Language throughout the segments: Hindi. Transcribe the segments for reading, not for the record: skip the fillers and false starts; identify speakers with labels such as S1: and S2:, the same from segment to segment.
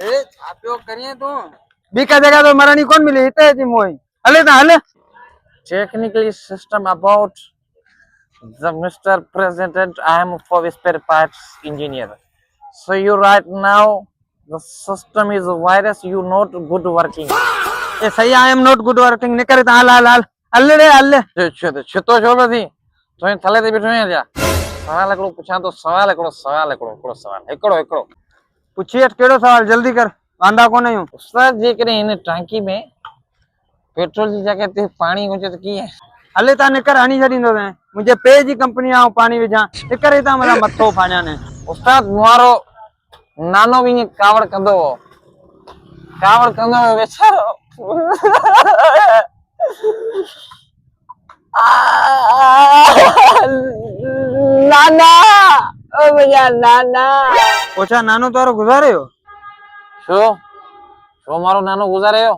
S1: ए छाप्यो करिए तू बीका जगह तो मरानी कौन मिली इते जी मोई हले ता हले technically system about the Mr. President. I am for spare parts engineer. So you right now the system is virus. You not good working. ये सही I am not good working नहीं करे ता हाल हाल हल्ले रे हल्ले छितो छोड़ दी तो इन थले दे बैठो हैं जा सवाल एकड़ो पूछा तो सवाल एकड़ो सवाल एकड़ो पूछिए केड़ो सवाल जल्दी कर वांदा को नहीं हूं उस्ताद जी करे इन टांकी में पेट्रोल की जगह ते पानी हुजे तो की है हले ता निकर हनी छडींदो है मुझे पे जी कंपनी आ पानी विझा निकर इता मला मथो फाणा ने उस्ताद मारो नानो भी कावड़ कंदो बेचारो नाना ओ भैया नाना ओछा नानो तारो गुजारे हो शो मारो नानो गुजारे हो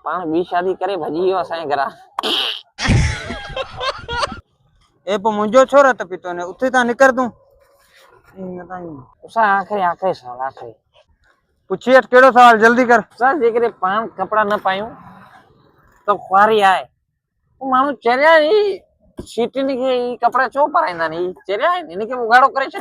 S1: पाण बी शादी करे भजी हो असाए घरा ए पो मुंजो छोरा त पितो ने उथे ता निकर तू उसा आखिरी सवाल पूछिए केड़ो सवाल जल्दी कर सर जेकरे पान कपड़ा न पायूं तो ख्वारी आए वो मानु चरिया ई सीटी ने के ई कपड़ा चो पराइंदा नी चरिया नी के उगाड़ो करे छ